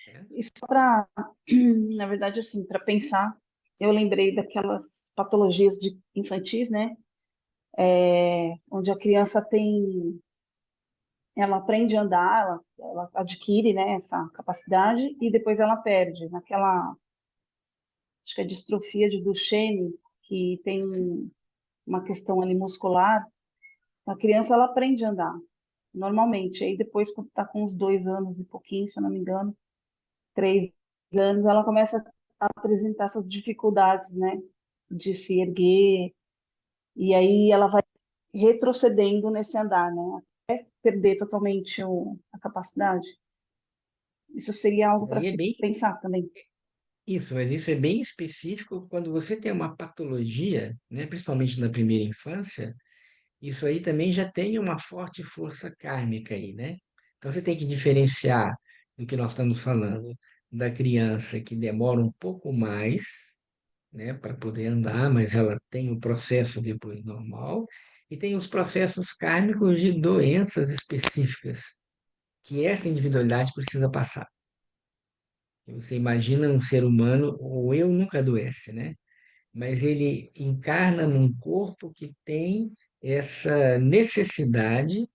Né? E só para, na verdade, assim, para pensar, eu lembrei daquelas patologias infantis, né? Onde a criança ela aprende a andar, ela adquire, né, essa capacidade e depois ela perde. Acho que é distrofia de Duchenne, que tem uma questão ali muscular, a criança ela aprende a andar normalmente. Aí depois, quando está com uns 2 anos e pouquinho, se eu não me engano, 3 anos, ela começa a apresentar essas dificuldades, né, de se erguer, e aí ela vai retrocedendo nesse andar, né, até perder totalmente a capacidade. Isso seria algo Mas para aí é se bem pensar também. isso, mas isso é bem específico quando você tem uma patologia, né, principalmente na primeira infância. Isso aí também já tem uma forte força kármica aí, né? Então você tem que diferenciar do que nós estamos falando da criança que demora um pouco mais, né, para poder andar, mas ela tem o processo depois normal, e tem os processos kármicos de doenças específicas que essa individualidade precisa passar. E você imagina um ser humano, o eu nunca adoece, né? Mas ele encarna num corpo que tem essa necessidade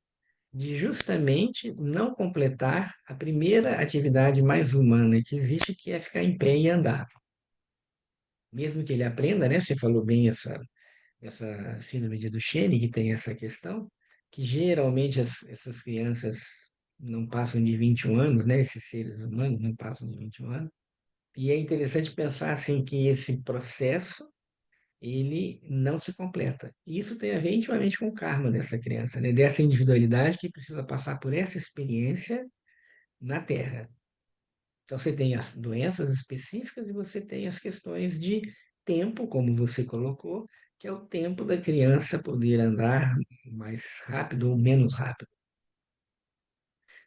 de justamente não completar a primeira atividade mais humana que existe, que é ficar em pé e andar. Mesmo que ele aprenda, né? Você falou bem essa síndrome de Duchenne, que tem essa questão, que geralmente essas crianças não passam de 21 anos, né? Esses seres humanos não passam de 21 anos. E é interessante pensar assim que esse processo ele não se completa. E isso tem a ver intimamente com o karma dessa criança, né? Dessa individualidade que precisa passar por essa experiência na Terra. Então você tem as doenças específicas e você tem as questões de tempo, como você colocou, que é o tempo da criança poder andar mais rápido ou menos rápido.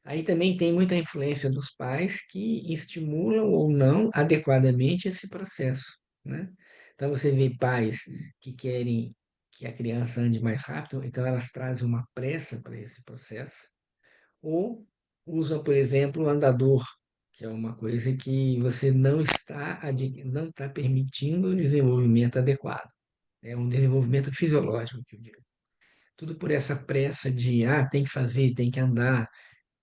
Aí também tem muita influência dos pais que estimulam ou não adequadamente esse processo, né? Então você vê pais que querem que a criança ande mais rápido, então elas trazem uma pressa para esse processo, ou usam, por exemplo, o andador, que é uma coisa que você não está permitindo o desenvolvimento adequado. É um desenvolvimento fisiológico, que eu digo. Tudo por essa pressa de, tem que fazer, tem que andar,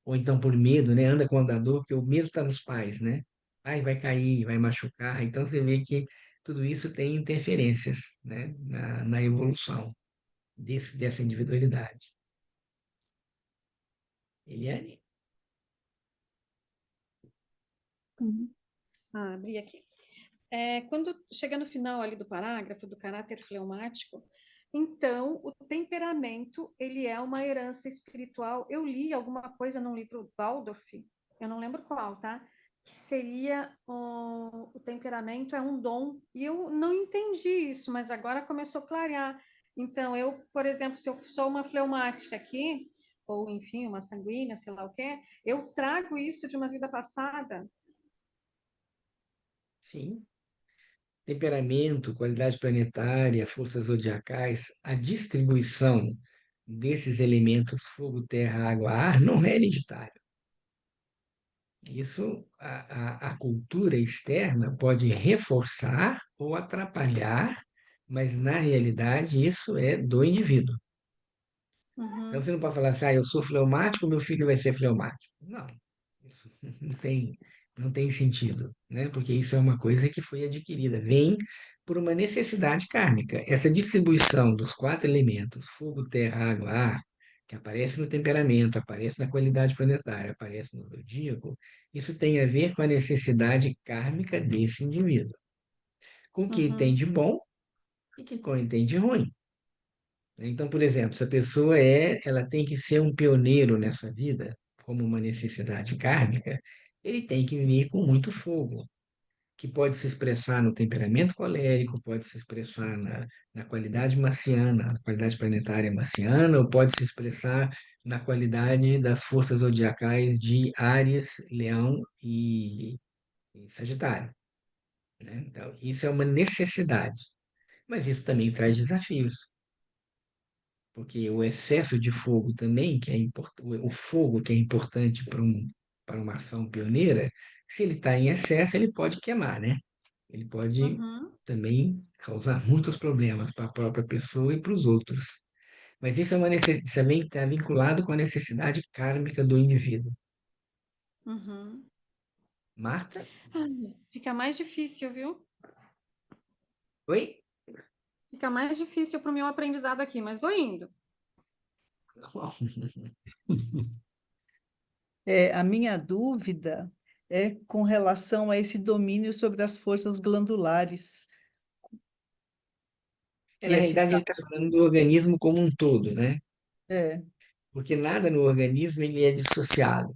ou então por medo, né? Anda com o andador, porque o medo está nos pais, né? Ai, vai cair, vai machucar. Então você vê que tudo isso tem interferências, né? Na evolução dessa individualidade. Eliane? Abri aqui. Quando chega no final ali do parágrafo do caráter fleumático, então o temperamento ele é uma herança espiritual. Eu li alguma coisa num livro Waldorf, eu não lembro qual, tá? Que seria o temperamento é um dom e eu não entendi isso, mas agora começou a clarear. Então eu, por exemplo, se eu sou uma fleumática aqui ou enfim uma sanguínea, sei lá o quê, eu trago isso de uma vida passada. Sim. Temperamento, qualidade planetária, forças zodiacais, a distribuição desses elementos fogo, terra, água, ar não é hereditário. Isso, a cultura externa pode reforçar ou atrapalhar, mas na realidade isso é do indivíduo. Então você não pode falar assim, eu sou fleumático, meu filho vai ser fleumático. Não, isso não tem sentido, né? Porque isso é uma coisa que foi adquirida, vem por uma necessidade kármica. Essa distribuição dos 4 elementos, fogo, terra, água, ar, que aparece no temperamento, aparece na qualidade planetária, aparece no zodíaco, isso tem a ver com a necessidade kármica desse indivíduo. Com o que tem de bom e que tem de ruim. Então, por exemplo, se a pessoa ela tem que ser um pioneiro nessa vida, como uma necessidade kármica, ele tem que vir com muito fogo, que pode se expressar no temperamento colérico, pode se expressar na qualidade marciana, na qualidade planetária marciana, ou pode se expressar na qualidade das forças zodiacais de Áries, Leão e Sagitário, né? Então, isso é uma necessidade, mas isso também traz desafios. Porque o excesso de fogo também, que é o fogo que é importante para uma ação pioneira, se ele está em excesso, ele pode queimar, né? Ele pode também causar muitos problemas para a própria pessoa e para os outros. Mas isso também está vinculado com a necessidade kármica do indivíduo. Marta? Fica mais difícil, viu? Oi? Fica mais difícil para o meu aprendizado aqui, mas vou indo. A minha dúvida é com relação a esse domínio sobre as forças glandulares, que Na é realidade, ele citado. está falando do organismo como um todo, né? É, Porque nada no organismo ele é dissociado.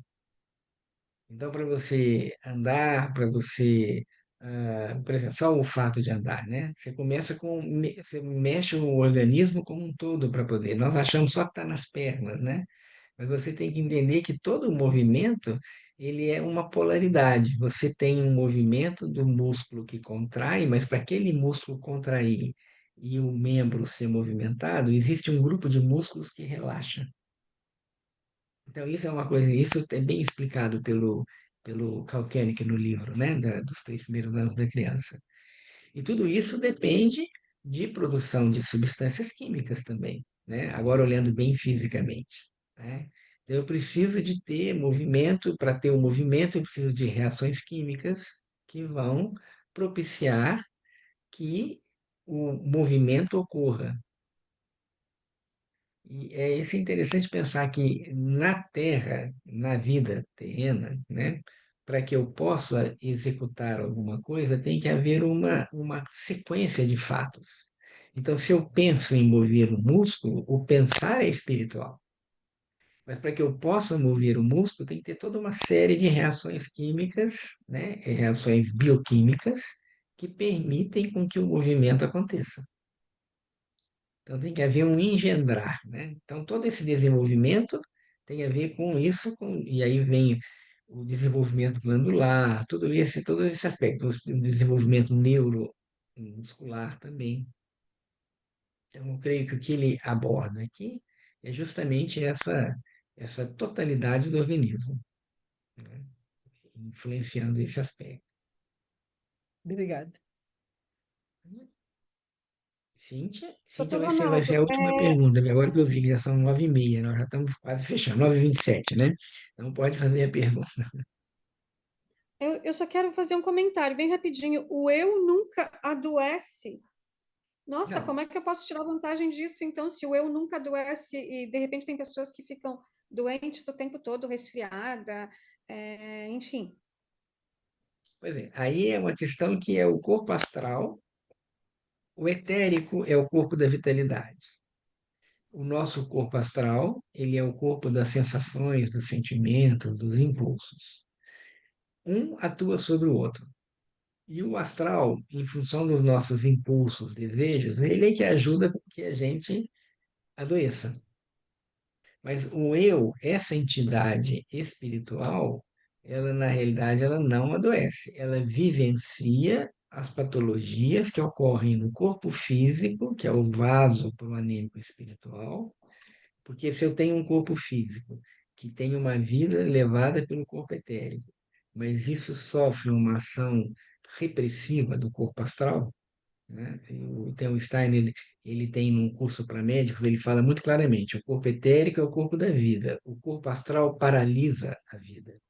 Então, para você andar, por exemplo, só o fato de andar, né? Você mexe o organismo como um todo para poder. Nós achamos só que está nas pernas, né? Mas você tem que entender que todo movimento, ele é uma polaridade. Você tem um movimento do músculo que contrai, mas para aquele músculo contrair e o membro ser movimentado, existe um grupo de músculos que relaxa. Então, isso é uma coisa, isso é bem explicado pelo Kalkenik no livro, né, dos 3 primeiros anos da criança. E tudo isso depende de produção de substâncias químicas também, né? Agora, olhando bem fisicamente, né? Então, eu preciso de ter movimento, para ter o movimento, eu preciso de reações químicas que vão propiciar que o movimento ocorra. E isso é interessante pensar que na Terra, na vida terrena, né, para que eu possa executar alguma coisa, tem que haver uma sequência de fatos. Então, se eu penso em mover o músculo, o pensar é espiritual. Mas para que eu possa mover o músculo, tem que ter toda uma série de reações químicas, né, reações bioquímicas, que permitem com que o movimento aconteça. Então tem que haver um engendrar, né? Então todo esse desenvolvimento tem a ver com isso, e aí vem o desenvolvimento glandular, todos esses aspectos, o desenvolvimento neuromuscular também. Então eu creio que o que ele aborda aqui é justamente essa totalidade do organismo, né? Influenciando esse aspecto. Obrigada. Cíntia Doutor vai ser Ronaldo, a última pergunta, agora que eu vi que já são 9h30, nós já estamos quase fechando, 9h27, né? Então pode fazer a pergunta. eu só quero fazer um comentário bem rapidinho. O eu nunca adoece. Nossa, Não, como é que eu posso tirar vantagem disso, então, se o eu nunca adoece e, de repente, tem pessoas que ficam doentes o tempo todo, resfriada, enfim. pois é, aí é uma questão que é o corpo astral, o etérico é o corpo da vitalidade. O nosso corpo astral, ele é o corpo das sensações, dos sentimentos, dos impulsos. Um atua sobre o outro. E o astral, em função dos nossos impulsos, desejos, ele é que ajuda com que a gente adoeça. Mas o eu, essa entidade espiritual, ela na realidade ela não adoece, ela vivencia as patologias que ocorrem no corpo físico, que é o vaso para o anímico espiritual, porque se eu tenho um corpo físico que tem uma vida levada pelo corpo etérico, mas isso sofre uma ação repressiva do corpo astral, né? O Theo Stein, ele tem num curso para médicos, ele fala muito claramente, o corpo etérico é o corpo da vida, o corpo astral paralisa a vida,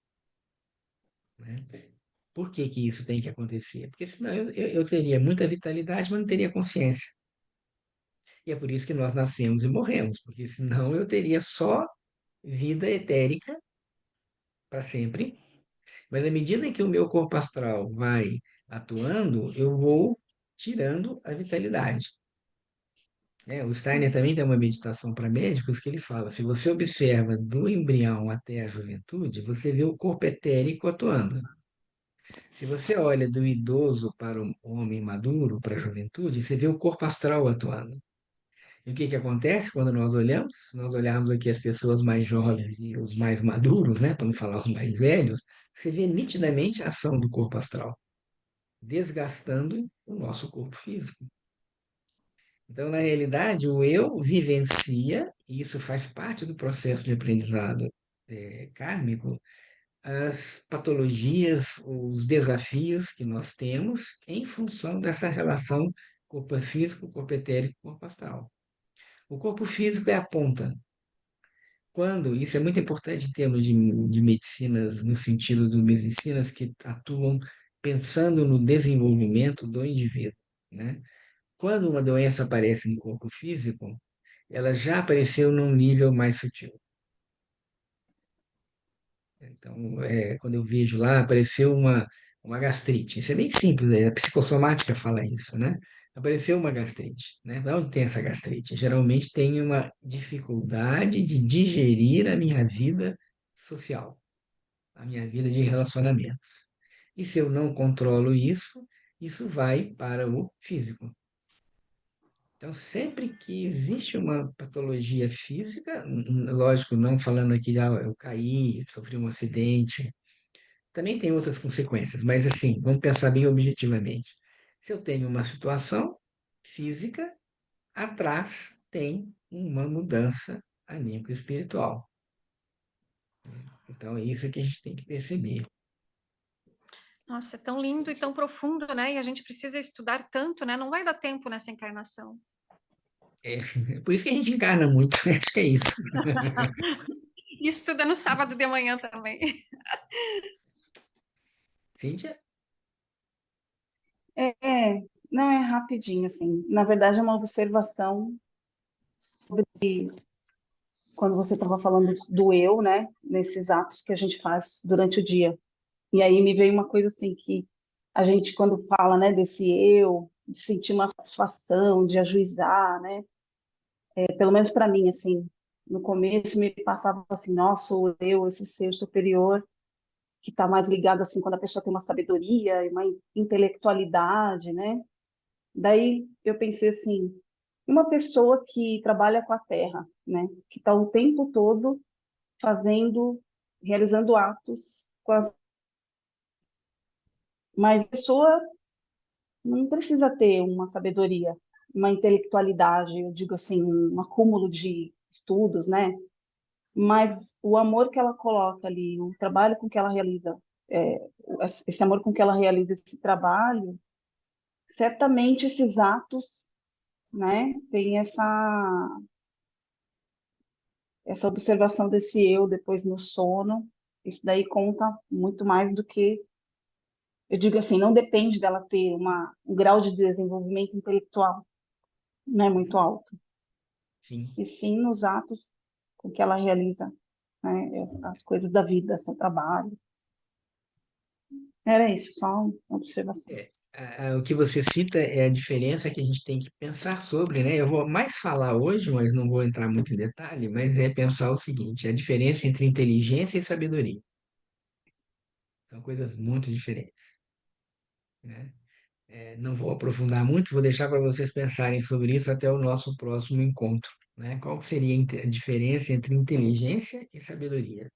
né? Por que que isso tem que acontecer? Porque senão eu teria muita vitalidade, mas não teria consciência. E é por isso que nós nascemos e morremos, porque senão eu teria só vida etérica para sempre, mas à medida em que o meu corpo astral vai atuando, eu vou tirando a vitalidade. O Steiner também tem uma meditação para médicos que ele fala: se você observa do embrião até a juventude, você vê o corpo etérico atuando. Se você olha do idoso para o homem maduro, para a juventude, você vê o corpo astral atuando. E o que que acontece quando nós olhamos? Nós olharmos aqui as pessoas mais jovens e os mais maduros, né, para não falar os mais velhos, você vê nitidamente a ação do corpo astral, desgastando o nosso corpo físico. Então, na realidade, o eu vivencia, e isso faz parte do processo de aprendizado kármico, as patologias, os desafios que nós temos em função dessa relação corpo físico, corpo etérico, corpo astral. O corpo físico é a ponta. Isso é muito importante em termos de medicinas, no sentido de medicinas que atuam pensando no desenvolvimento do indivíduo, né? Quando uma doença aparece no corpo físico, ela já apareceu num nível mais sutil. Então, quando eu vejo lá, apareceu uma gastrite. Isso é bem simples, a psicossomática fala isso, né? Apareceu uma gastrite, né? De onde tem essa gastrite? Geralmente tem uma dificuldade de digerir a minha vida social, a minha vida de relacionamentos. E se eu não controlo isso, isso vai para o físico. Então, sempre que existe uma patologia física, lógico, não falando aqui, eu caí, sofri um acidente, também tem outras consequências, mas assim, vamos pensar bem objetivamente. Se eu tenho uma situação física, atrás tem uma mudança anímico-espiritual. Então, é isso que a gente tem que perceber. Nossa, é tão lindo e tão profundo, né? E a gente precisa estudar tanto, né? Não vai dar tempo nessa encarnação. É, por isso que a gente encarna muito, acho que é isso. E estuda no sábado de manhã também. Cíntia? Não é rapidinho, assim. Na verdade, é uma observação sobre quando você estava falando do eu, né? Nesses atos que a gente faz durante o dia. E aí me veio uma coisa assim que a gente quando fala, né, desse eu, de sentir uma satisfação, de ajuizar, né? Pelo menos para mim, assim, no começo me passava assim, nossa, o eu, esse ser superior que está mais ligado assim quando a pessoa tem uma sabedoria e uma intelectualidade, né? Daí eu pensei assim, uma pessoa que trabalha com a terra, né? Que está o tempo todo fazendo, realizando atos com as... Mas a pessoa não precisa ter uma sabedoria, uma intelectualidade, eu digo assim, um acúmulo de estudos, né? Mas o amor que ela coloca ali, o trabalho com que ela realiza, é, esse amor com que ela realiza esse trabalho, certamente esses atos, né, tem essa observação desse eu depois no sono, isso daí conta muito mais do que, eu digo assim, não depende dela ter um grau de desenvolvimento intelectual, né, muito alto, Sim. e sim nos atos com que ela realiza, né, as coisas da vida, seu trabalho. Era isso, só uma observação. O que você cita é a diferença que a gente tem que pensar sobre, né? Eu vou mais falar hoje, mas não vou entrar muito em detalhe, mas é pensar o seguinte, a diferença entre inteligência e sabedoria. São coisas muito diferentes, né? Não vou aprofundar muito, vou deixar para vocês pensarem sobre isso até o nosso próximo encontro, né? Qual seria a diferença entre inteligência e sabedoria?